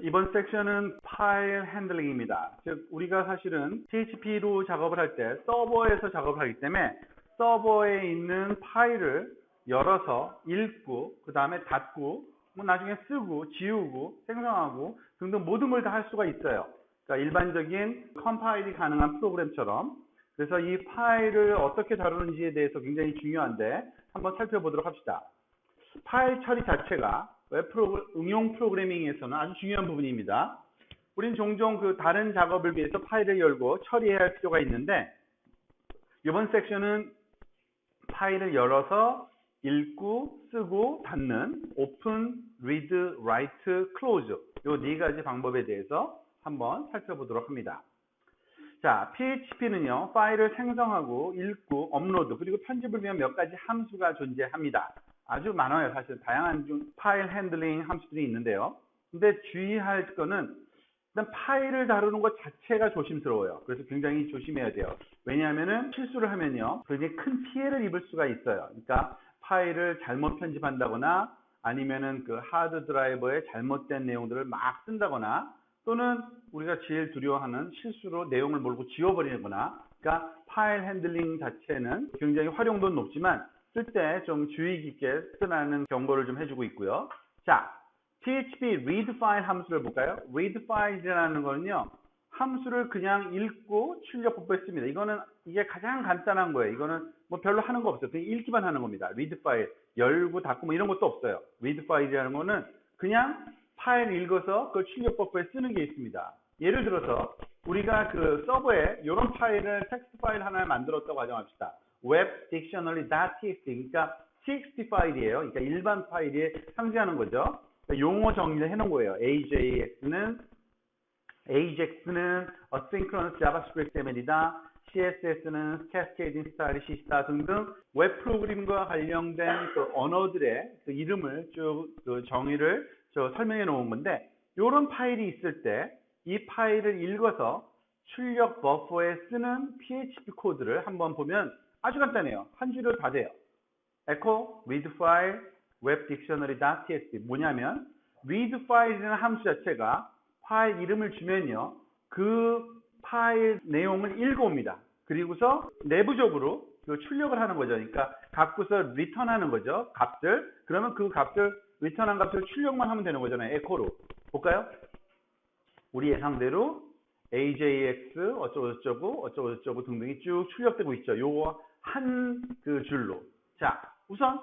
이번 섹션은 파일 핸들링입니다. 즉 우리가 사실은 PHP로 작업을 할 때 서버에서 작업을 하기 때문에 서버에 있는 파일을 열어서 읽고 그 다음에 닫고 뭐 나중에 쓰고 지우고 생성하고 등등 모든 걸 다 할 수가 있어요. 그러니까 일반적인 컴파일이 가능한 프로그램처럼. 그래서 이 파일을 어떻게 다루는지에 대해서 굉장히 중요한데 한번 살펴보도록 합시다. 파일 처리 자체가 응용 프로그래밍에서는 아주 중요한 부분입니다. 우린 종종 그 다른 작업을 위해서 파일을 열고 처리해야 할 필요가 있는데 이번 섹션은 파일을 열어서 읽고 쓰고 닫는 open, read, write, close 이 네 가지 방법에 대해서 한번 살펴보도록 합니다. 자, PHP는요, 파일을 생성하고 읽고 업로드 그리고 편집을 위한 몇 가지 함수가 존재합니다. 아주 많아요. 사실 다양한 파일 핸들링 함수들이 있는데요. 근데 주의할 거는 일단 파일을 다루는 것 자체가 조심스러워요. 그래서 굉장히 조심해야 돼요. 왜냐하면은 실수를 하면요, 굉장히 큰 피해를 입을 수가 있어요. 그러니까 파일을 잘못 편집한다거나 아니면은 그 하드 드라이버에 잘못된 내용들을 막 쓴다거나 또는 우리가 제일 두려워하는 실수로 내용을 몰고 지워버리거나, 그러니까 파일 핸들링 자체는 굉장히 활용도는 높지만 쓸 때 좀 주의 깊게 쓰라는 경고를 좀 해주고 있고요. 자, PHP read file 함수를 볼까요? read file이라는 거는요, 함수를 그냥 읽고 출력 복구했습니다. 이게 가장 간단한 거예요. 이거는 뭐 별로 하는 거 없어요. 그냥 읽기만 하는 겁니다. read file 열고 닫고 뭐 이런 것도 없어요. read file이라는 거는 그냥 파일 읽어서 그걸 출력 복구에 쓰는 게 있습니다. 예를 들어서 우리가 그 서버에 이런 파일을 텍스트 파일 하나를 만들었다고 가정합시다. web-dictionary.txt 그러니까 txt 파일이에요. 그러니까 일반 파일에 상징하는 거죠. 그러니까 용어 정리를 해놓은 거예요. AJAX는 asynchronous javascript 때문이다. CSS는 cascading style C다 등등 웹 프로그램과 관련된 그 언어들의 그 이름을 쭉 그 정의를 설명해 놓은 건데, 이런 파일이 있을 때 이 파일을 읽어서 출력 버퍼에 쓰는 PHP 코드를 한번 보면 아주 간단해요. 한 줄로 다 돼요. echo read file web dictionary.txt 뭐냐면 read file이라는 함수 자체가 파일 이름을 주면요, 그 파일 내용을 읽어옵니다. 그리고서 내부적으로 출력을 하는 거죠. 그러니까 갖고서 리턴하는 거죠. 값들. 그러면 그 값들 리턴한 값을 출력만 하면 되는 거잖아요. 에코로. 볼까요? 우리 예상대로 AJX 어쩌고 등등이 쭉 출력되고 있죠. 요거 한 그 줄로. 자, 우선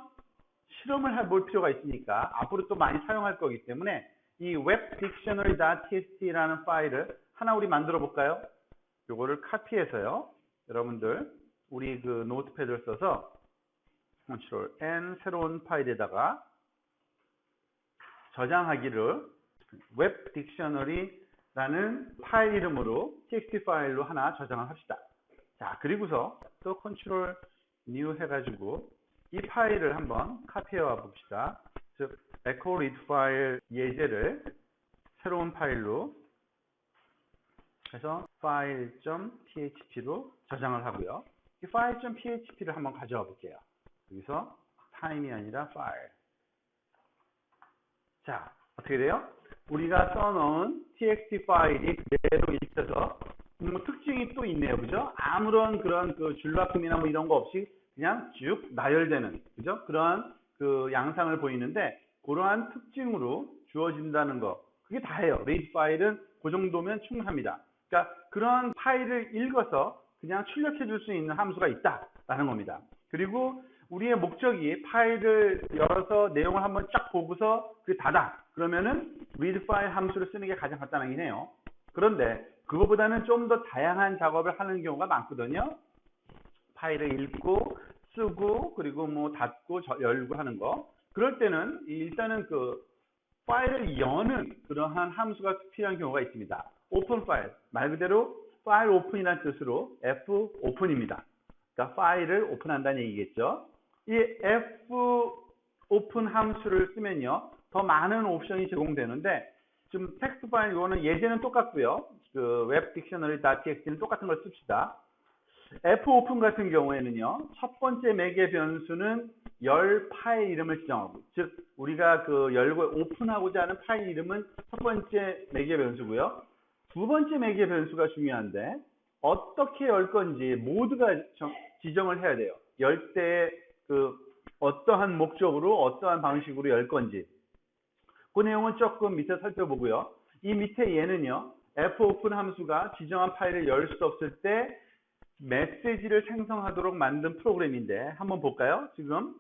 실험을 해볼 필요가 있으니까 앞으로 또 많이 사용할 거기 때문에 이 web-dictionary.txt라는 파일을 하나 우리 만들어 볼까요? 요거를 카피해서요, 여러분들 우리 그 노트패드를 써서 Ctrl N 새로운 파일에다가 저장하기를 web-dictionary라는 파일 이름으로 txt 파일로 하나 저장을 합시다. 자, 그리고서 또 Ctrl New 해가지고 이 파일을 한번 카피해 와 봅시다. 즉 echo read 파일 예제를 새로운 파일로 해서 file.php로 저장을 하고요. 이 file.php를 한번 가져와 볼게요. 여기서 time이 아니라 file. 자, 어떻게 돼요? 우리가 써놓은 txt 파일이 그대로 읽혀서 뭐 특징이 또 있네요. 그죠? 아무런 그런 그 줄바꿈이나 뭐 이런 거 없이 그냥 쭉 나열되는, 그죠? 그러한 그 양상을 보이는데, 그러한 특징으로 주어진다는 거. 그게 다예요. read 파일은 그 정도면 충분합니다. 그러니까 그런 파일을 읽어서 그냥 출력해 줄 수 있는 함수가 있다라는 겁니다. 그리고 우리의 목적이 파일을 열어서 내용을 한번 쫙 보고서 그 닫아. 그러면은 read 파일 함수를 쓰는 게 가장 간단하긴 해요. 그런데 그거보다는 좀 더 다양한 작업을 하는 경우가 많거든요. 파일을 읽고 쓰고 그리고 뭐 닫고 열고 하는 거. 그럴 때는 일단은 그 파일을 여는 그러한 함수가 필요한 경우가 있습니다. 오픈 파일, 말 그대로 파일 오픈이라는 뜻으로 F 오픈입니다. 그러니까 파일을 오픈한다는 얘기겠죠. 이 F 오픈 함수를 쓰면요, 더 많은 옵션이 제공되는데, 지금 텍스트 파일 이거는 예제는 똑같고요. 그 web-dictionary.txt는 똑같은 걸 씁시다. F 오픈 같은 경우에는요, 첫 번째 매개 변수는 열 파일 이름을 지정하고, 즉 우리가 그 열고 오픈하고자 하는 파일 이름은 첫 번째 매개 변수고요. 두 번째 매개 변수가 중요한데 어떻게 열 건지 모두가 지정을 해야 돼요. 열 때 그 어떠한 목적으로 어떠한 방식으로 열 건지 그 내용은 조금 밑에 살펴보고요. 이 밑에 얘는요. fopen 함수가 지정한 파일을 열 수 없을 때 메시지를 생성하도록 만든 프로그램인데 한번 볼까요? 지금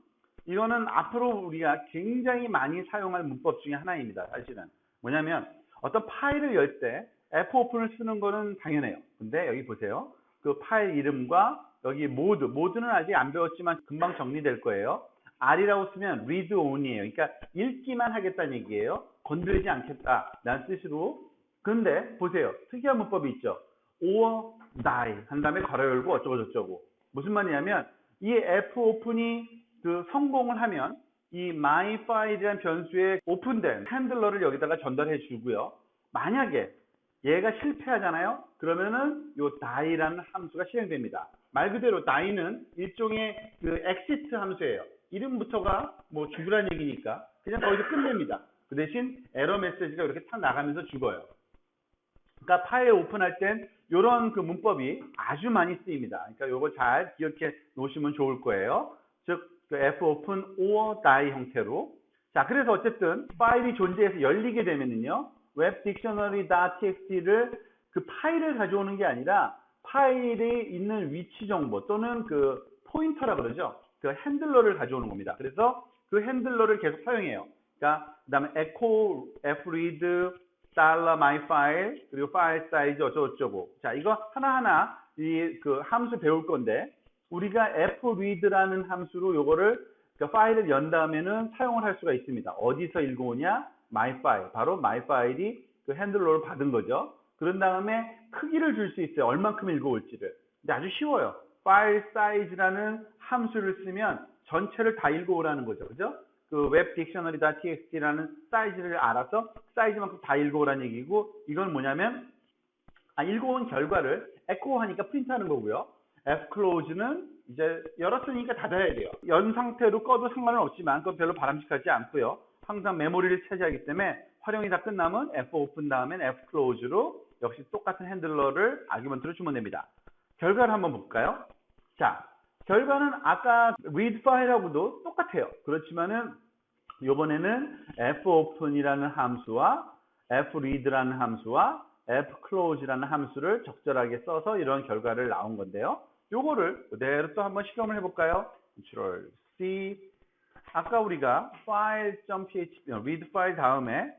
이거는 앞으로 우리가 굉장히 많이 사용할 문법 중에 하나입니다. 사실은 뭐냐면 어떤 파일을 열 때 fopen을 쓰는 거는 당연해요. 근데 여기 보세요. 그 파일 이름과 여기 모드는 아직 안 배웠지만 금방 정리될 거예요. R이라고 쓰면 read only예요. 그러니까 읽기만 하겠다는 얘기예요. 건드리지 않겠다라는 뜻으로. 그런데 보세요. 특이한 문법이 있죠. or die 한 다음에 괄호 열고 어쩌고 저쩌고. 무슨 말이냐면 이 fopen이 그 성공을 하면 이 myfile이라는 변수에 오픈된 핸들러를 여기다가 전달해 주고요. 만약에 얘가 실패하잖아요. 그러면은 요 die라는 함수가 실행됩니다. 말 그대로 die는 일종의 그 exit 함수예요. 이름부터가 뭐 죽으란 얘기니까 그냥 거기서 끝냅니다. 그 대신 에러 메시지가 이렇게 탁 나가면서 죽어요. 그러니까 파일 오픈할 땐 이런 그 문법이 아주 많이 쓰입니다. 그러니까 요거 잘 기억해 놓으시면 좋을 거예요. 즉, 그 fopen or die 형태로. 자, 그래서 어쨌든 파일이 존재해서 열리게 되면은요, webdictionary.txt를 그 파일을 가져오는 게 아니라 파일에 있는 위치 정보 또는 그 포인터라 그러죠. 그 핸들러를 가져오는 겁니다. 그래서 그 핸들러를 계속 사용해요. 그러니까 그다음에 echo, fread, $myfile, 그리고 file size 어쩌고저쩌고. 자, 이거 하나하나 이 그 함수 배울 건데 우리가 fread라는 함수로 요거를 그 파일을 연 다음에는 사용을 할 수가 있습니다. 어디서 읽어오냐? myfile. 바로 myfile이 그 핸들러를 받은 거죠. 그런 다음에 크기를 줄 수 있어요. 얼만큼 읽어올지를. 근데 아주 쉬워요. file size라는 함수를 쓰면 전체를 다 읽어오라는 거죠. 그죠? 그 webdictionary.txt라는 사이즈를 알아서 사이즈만큼 다 읽어오라는 얘기고, 이건 뭐냐면 읽어온 결과를 echo 하니까 프린트하는 거고요. fclose는 이제 열었으니까 닫아야 돼요. 연 상태로 꺼도 상관은 없지만 그건 별로 바람직하지 않고요. 항상 메모리를 차지하기 때문에 활용이 다 끝나면 fopen 다음엔 fclose로 역시 똑같은 핸들러를 아규먼트로 주면 됩니다. 결과를 한번 볼까요? 자, 결과는 아까 read file하고도 똑같아요. 그렇지만은 이번에는 fopen이라는 함수와 fread라는 함수와 fclose라는 함수를 적절하게 써서 이런 결과를 나온 건데요. 요거를 그대로 또 한번 실험을 해볼까요? Ctrl C. 아까 우리가 file.php, read file 다음에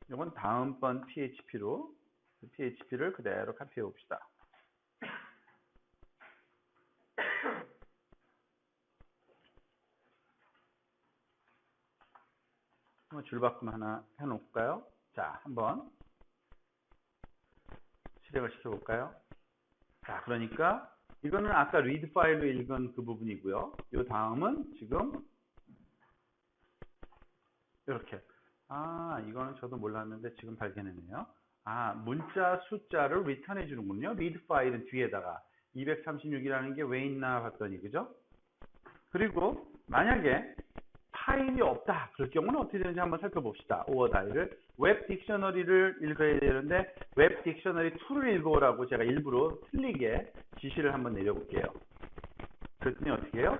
이건 다음번 PHP를 그대로 카피해 봅시다. 한번 줄바꿈 하나 해놓을까요? 자, 한번 실행을 시켜볼까요? 자, 그러니까 이거는 아까 read 파일로 읽은 그 부분이고요. 이 다음은 지금 이렇게. 아, 이거는 저도 몰랐는데 지금 발견했네요. 아, 문자 숫자를 return 해주는군요. read 파일은 뒤에다가 236이라는 게 왜 있나 봤더니, 그죠? 그리고 만약에 파일이 없다. 그럴 경우는 어떻게 되는지 한번 살펴봅시다. 오어다이를 웹 딕셔너리를 읽어야 되는데 웹 딕셔너리 2를 읽어오라고 제가 일부러 틀리게 지시를 한번 내려볼게요. 그랬더니 어떻게 해요?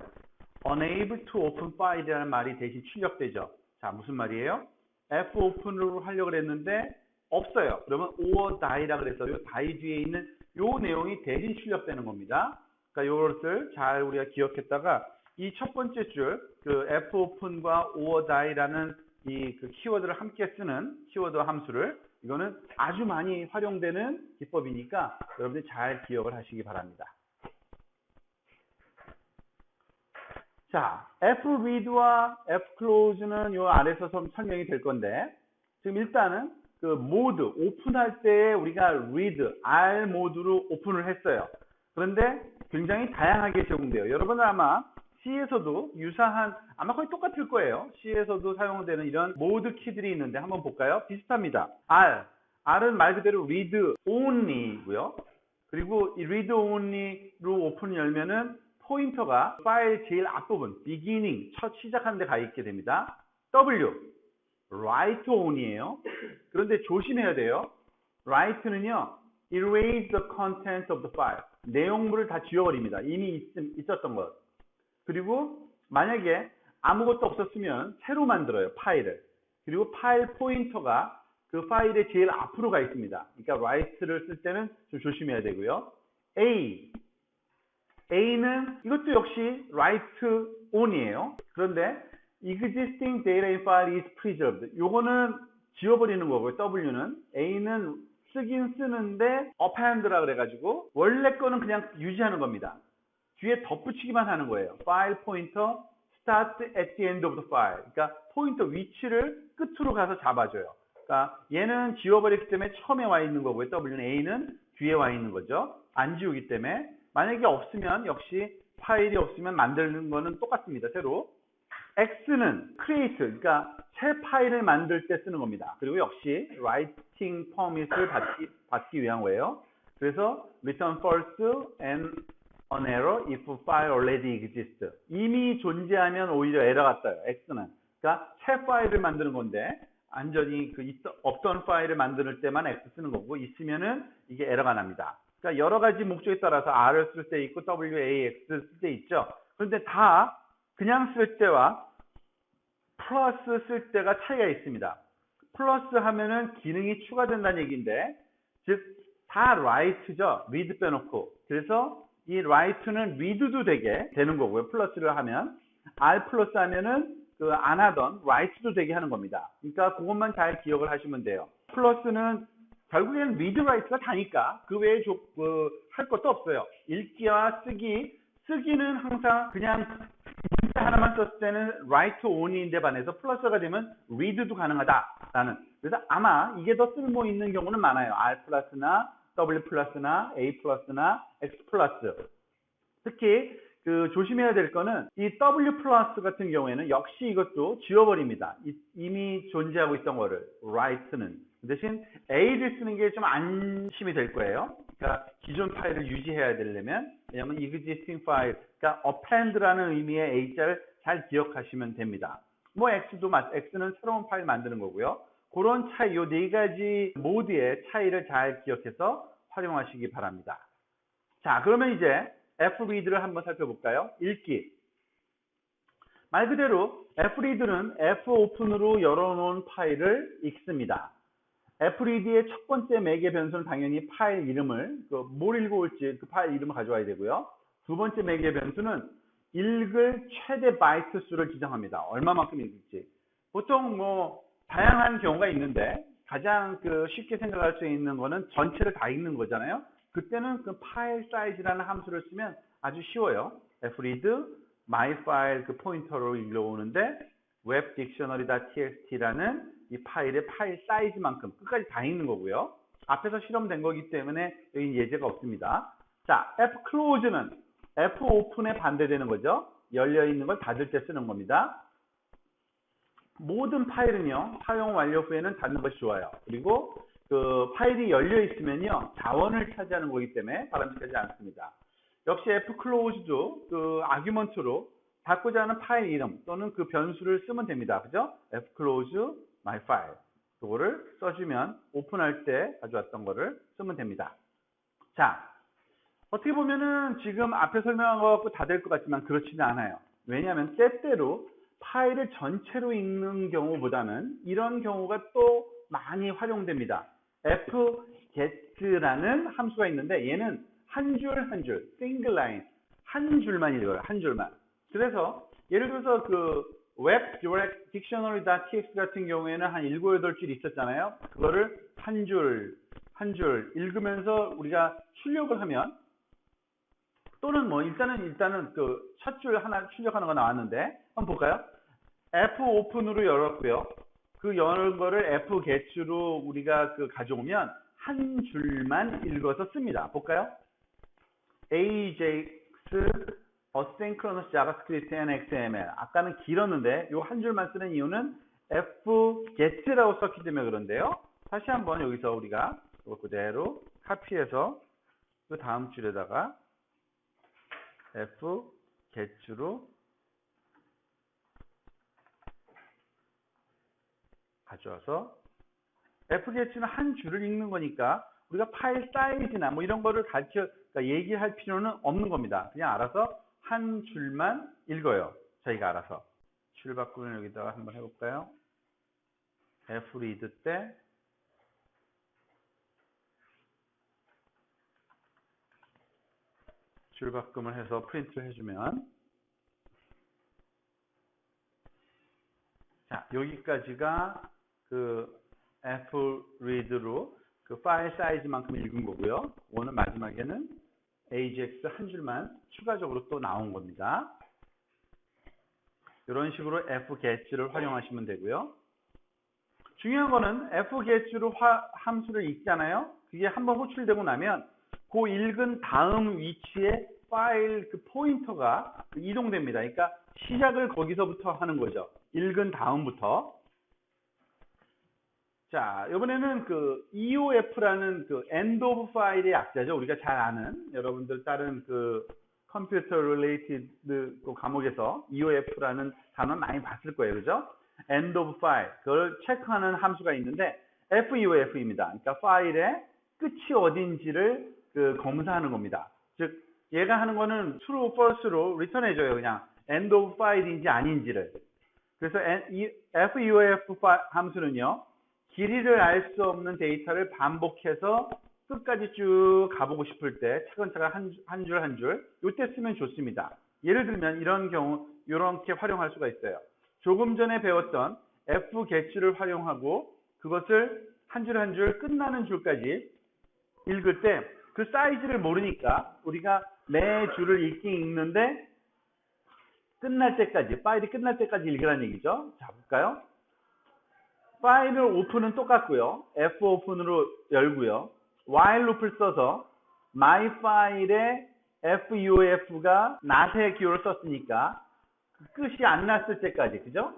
unable to open file이라는 말이 대신 출력되죠. 자, 무슨 말이에요? fopen으로 하려고 했는데 없어요. 그러면 o어다이라 그래서 이 다이 뒤에 있는 요 내용이 대신 출력되는 겁니다. 그러니까 요것을 잘 우리가 기억했다가 이 첫 번째 줄, 그 fopen과 oordie라는 이 그 키워드를 함께 쓰는 키워드 함수를, 이거는 아주 많이 활용되는 기법이니까 여러분들이 잘 기억을 하시기 바랍니다. 자, fread와 fclose는 요 아래서 설명이 될 건데, 지금 일단은 그 모드, 오픈할 때 우리가 read, R 모드로 오픈을 했어요. 그런데 굉장히 다양하게 제공돼요. 여러분은 아마 C에서도 유사한, 아마 거의 똑같을 거예요. C에서도 사용되는 이런 모드 키들이 있는데 한번 볼까요? 비슷합니다. R은 말 그대로 read only고요. 그리고 이 read only로 오픈을 열면은 포인터가 파일 제일 앞부분, beginning, 첫 시작하는 데 가 있게 됩니다. W, write on이에요. 그런데 조심해야 돼요. write는요, erase the contents of the file. 내용물을 다 지워버립니다. 이미 있었던 것. 그리고 만약에 아무것도 없었으면 새로 만들어요, 파일을. 그리고 파일 포인터가 그 파일의 제일 앞으로 가 있습니다. 그러니까 write를 쓸 때는 좀 조심해야 되고요. A는 이것도 역시 write on이에요. 그런데 existing data in file is preserved. 요거는 지워버리는 거고요. W는. A는 쓰긴 쓰는데 append라 그래가지고 원래 거는 그냥 유지하는 겁니다. 뒤에 덧붙이기만 하는 거예요. file pointer start at the end of the file. 그러니까 포인터 위치를 끝으로 가서 잡아줘요. 그러니까 얘는 지워버렸기 때문에 처음에 와 있는 거고요. W는. A는 뒤에 와 있는 거죠. 안 지우기 때문에. 만약에 없으면 역시 파일이 없으면 만드는 거는 똑같습니다. 새로. X는 create, 그러니까 새 파일을 만들 때 쓰는 겁니다. 그리고 역시 writing permit을 받기 위한 거예요. 그래서 return false and an error if file already exists. 이미 존재하면 오히려 에러가 떠요. X는. 그러니까 새 파일을 만드는 건데 완전히 없던 파일을 만들 때만 X 쓰는 거고 있으면은 이게 에러가 납니다. 그러니까 여러 가지 목적에 따라서 R을 쓸 때 있고 WAX 쓸 때 있죠. 그런데 다 그냥 쓸 때와 플러스 쓸 때가 차이가 있습니다. 플러스 하면은 기능이 추가된다는 얘기인데, 즉 다 write죠. read 빼놓고. 그래서 이 write는 read도 되게 되는 거고요. 플러스를 하면. R 플러스 하면은 안 하던 write도 되게 하는 겁니다. 그러니까 그것만 잘 기억을 하시면 돼요. 플러스는 결국에는 read, write가 다니까 그 외에 할 것도 없어요. 읽기와 쓰기는 항상 그냥 문자 하나만 썼을 때는 write only인데 반해서 플러스가 되면 read도 가능하다라는. 그래서 아마 이게 더 쓸모 있는 경우는 많아요. R 플러스나 W 플러스나 A 플러스나 X 플러스. 특히 조심해야 될 거는 이 W 플러스 같은 경우에는 역시 이것도 지워버립니다. 이미 존재하고 있던 거를 write는. 대신 A를 쓰는 게 좀 안심이 될 거예요. 그러니까 기존 파일을 유지해야 되려면, 왜냐하면 existing file, 그러니까 append라는 의미의 A자를 잘 기억하시면 됩니다. 뭐 X는 새로운 파일 만드는 거고요. 그런 차이, 요 네 가지 모드의 차이를 잘 기억해서 활용하시기 바랍니다. 자, 그러면 이제 fread를 한번 살펴볼까요? 읽기. 말 그대로 fread는 fopen으로 열어놓은 파일을 읽습니다. fread의 첫 번째 매개 변수는 당연히 파일 이름을, 뭘 읽어올지 그 파일 이름을 가져와야 되고요. 두 번째 매개 변수는 읽을 최대 바이트 수를 지정합니다. 얼마만큼 읽을지. 보통 다양한 경우가 있는데 가장 쉽게 생각할 수 있는 거는 전체를 다 읽는 거잖아요. 그때는 그 파일 사이즈라는 함수를 쓰면 아주 쉬워요. fread myfile 포인터로 읽어오는데 webdictionary.txt라는 이 파일의 파일 사이즈만큼 끝까지 다 읽는 거고요. 앞에서 실험된 거기 때문에 여기 예제가 없습니다. 자, fclose는 fopen에 반대되는 거죠. 열려있는 걸 닫을 때 쓰는 겁니다. 모든 파일은요, 사용 완료 후에는 닫는 것이 좋아요. 그리고 파일이 열려 있으면요, 자원을 차지하는 거기 때문에 바람직하지 않습니다. 역시 fclose도 아규먼트로 닫고자 하는 파일 이름 또는 그 변수를 쓰면 됩니다. 그죠? fclose myfile. 그거를 써주면 오픈할 때 가져왔던 거를 쓰면 됩니다. 자, 어떻게 보면은 지금 앞에 설명한 것 같고 다 될 것 같지만 그렇지는 않아요. 왜냐하면 때때로 파일을 전체로 읽는 경우보다는 이런 경우가 또 많이 활용됩니다. fget라는 함수가 있는데 얘는 한 줄 한 줄, single line, 한 줄만 읽어요. 한 줄만. 그래서 예를 들어서 webdictionary.txt 같은 경우에는 한 7, 8줄 있었잖아요. 그거를 한 줄 읽으면서 우리가 출력을 하면, 또는 일단은 첫 줄 하나 출력하는 거 나왔는데 한번 볼까요? fopen으로 열었고요. 그 여는 거를 fget로 우리가 가져오면 한 줄만 읽어서 씁니다. 볼까요? AJAX Asynchronous JavaScript and XML. 아까는 길었는데 이 한 줄만 쓰는 이유는 fget라고 썼기 때문에 그런데요. 다시 한번 여기서 우리가 이거 그대로 카피해서 그 다음 줄에다가 f get로 가져와서 f get는 한 줄을 읽는 거니까 우리가 파일 사이즈나 뭐 이런 거를 그러니까 얘기할 필요는 없는 겁니다. 그냥 알아서 한 줄만 읽어요. 저희가 알아서. 줄 바꾸면 여기다가 한번 해볼까요? fread 때 줄 바꿈을 해서 프린트를 해주면, 자, 여기까지가 그 fread로 그 파일 사이즈만큼 읽은 거고요. 오늘 마지막에는 ajax 한 줄만 추가적으로 또 나온 겁니다. 이런 식으로 fget를 활용하시면 되고요. 중요한 거는 fget로 함수를 읽잖아요. 그게 한번 호출되고 나면 그 읽은 다음 위치에 파일 그 포인터가 이동됩니다. 그러니까 시작을 거기서부터 하는 거죠. 읽은 다음부터. 자, 이번에는 그 EOF라는 그 end of file의 약자죠. 우리가 잘 아는, 여러분들 다른 그 컴퓨터 related 그 과목에서 EOF라는 단어 많이 봤을 거예요. 그죠? end of file. 그걸 체크하는 함수가 있는데 FEOF입니다. 그러니까 파일의 끝이 어딘지를 그 검사하는 겁니다. 즉, 얘가 하는 거는 true, false로 return 해줘요. 그냥 end of file인지 아닌지를. 그래서 FEOF 함수는요, 길이를 알 수 없는 데이터를 반복해서 끝까지 쭉 가보고 싶을 때 차근차근 한 줄 한 줄 이때 쓰면 좋습니다. 예를 들면 이런 경우 이렇게 활용할 수가 있어요. 조금 전에 배웠던 fget를 활용하고 그것을 한 줄 한 줄 끝나는 줄까지 읽을 때 그 사이즈를 모르니까 우리가 매 줄을 읽긴 읽는데 끝날 때까지, 파일이 끝날 때까지 읽으라는 얘기죠. 자, 볼까요? 파일을 오픈은 똑같고요. fopen으로 열고요. while loop을 써서 my file에 FEOF가 not의 기호를 썼으니까 끝이 안 났을 때까지, 그죠?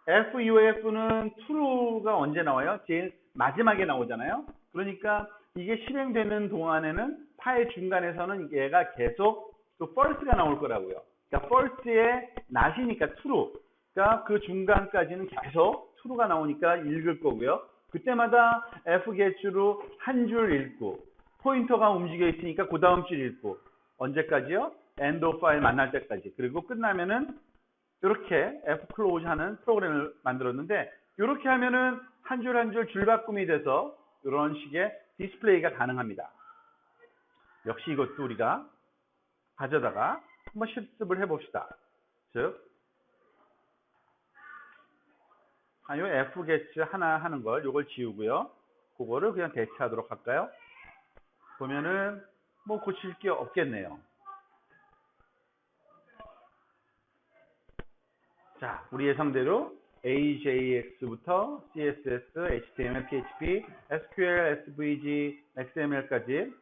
FEOF는 true가 언제 나와요? 제일 마지막에 나오잖아요. 그러니까 이게 실행되는 동안에는 파일 중간에서는 얘가 계속 그 false가 나올 거라고요. 그러니까 false의 not이니까 true. 그러니까 그 중간까지는 계속 true가 나오니까 읽을 거고요. 그때마다 fget로 한 줄 읽고 포인터가 움직여 있으니까 그 다음 줄 읽고 언제까지요? end of file 만날 때까지. 그리고 끝나면은 이렇게 fclose 하는 프로그램을 만들었는데 이렇게 하면은 한 줄 한 줄 줄바꿈이 돼서 이런 식의 디스플레이가 가능합니다. 역시 이것도 우리가 가져다가 한번 실습을 해봅시다. 즉, 요 fget 하나 하는 걸 요걸 지우고요. 그거를 그냥 대체하도록 할까요? 보면은 뭐 고칠 게 없겠네요. 자, 우리 예상대로 AJAX부터 CSS, HTML, PHP, SQL, SVG, XML까지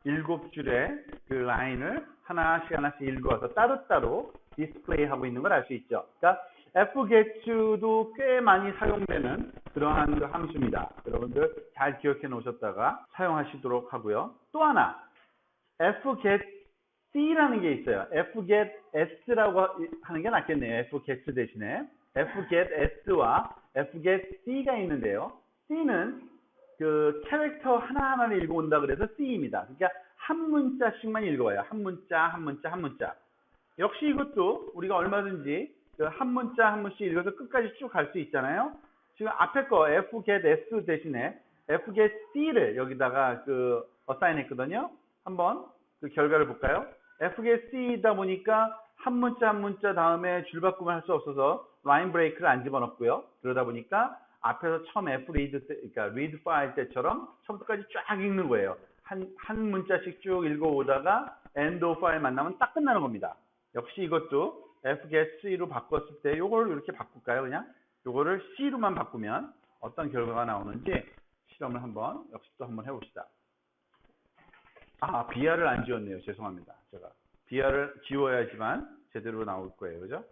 7줄의 그 라인을 하나씩 읽어서 따로따로 디스플레이하고 있는 걸 알 수 있죠. 그러니까 fget도 꽤 많이 사용되는 그러한 그 함수입니다. 여러분들 잘 기억해 놓으셨다가 사용하시도록 하고요. 또 하나, fgetC라는 게 있어요. fgetS라고 하는 게 낫겠네요. fget 대신에. fgetS와 fgetC가 있는데요. C는 그 캐릭터 하나하나를 읽어온다 그래서 C입니다. 그러니까 한 문자씩만 읽어요. 한 문자, 한 문자, 한 문자. 역시 이것도 우리가 얼마든지 그 한 문자 한 문씩 읽어서 끝까지 쭉 갈 수 있잖아요. 지금 앞에 거 fgetS 대신에 fgetC를 여기다가 그 어사인 했거든요. 한번 그 결과를 볼까요? fgetC다 보니까 한 문자 한 문자 다음에 줄바꿈을 할 수 없어서 라인 브레이크를 안 집어넣고요. 그러다 보니까 앞에서 처음 fread 때, 그러니까 read file 때처럼 처음부터까지 쫙 읽는 거예요. 한 문자씩 쭉 읽어오다가 end of file 만나면 딱 끝나는 겁니다. 역시 이것도 fgetC로 바꿨을 때 요걸 이렇게 바꿀까요? 그냥 요거를 C로만 바꾸면 어떤 결과가 나오는지 실험을 한번 역시 또 한번 해봅시다. 아, BR을 안 지웠네요. 죄송합니다. 제가 BR을 지워야지만 제대로 나올 거예요. 그죠?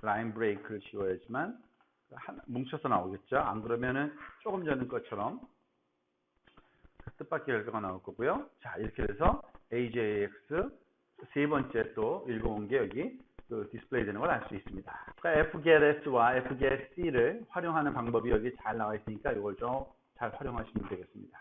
라인 브레이크를 지워야지만 뭉쳐서 나오겠죠. 안 그러면은 조금 전에 것처럼 뜻밖의 결과가 나올 거고요. 자, 이렇게 해서 AJAX 세 번째 또 읽어온 게 여기 그 디스플레이 되는 걸 알 수 있습니다. 그러니까 fgetS와 fgetC를 활용하는 방법이 여기 잘 나와 있으니까 이걸 좀 잘 활용하시면 되겠습니다.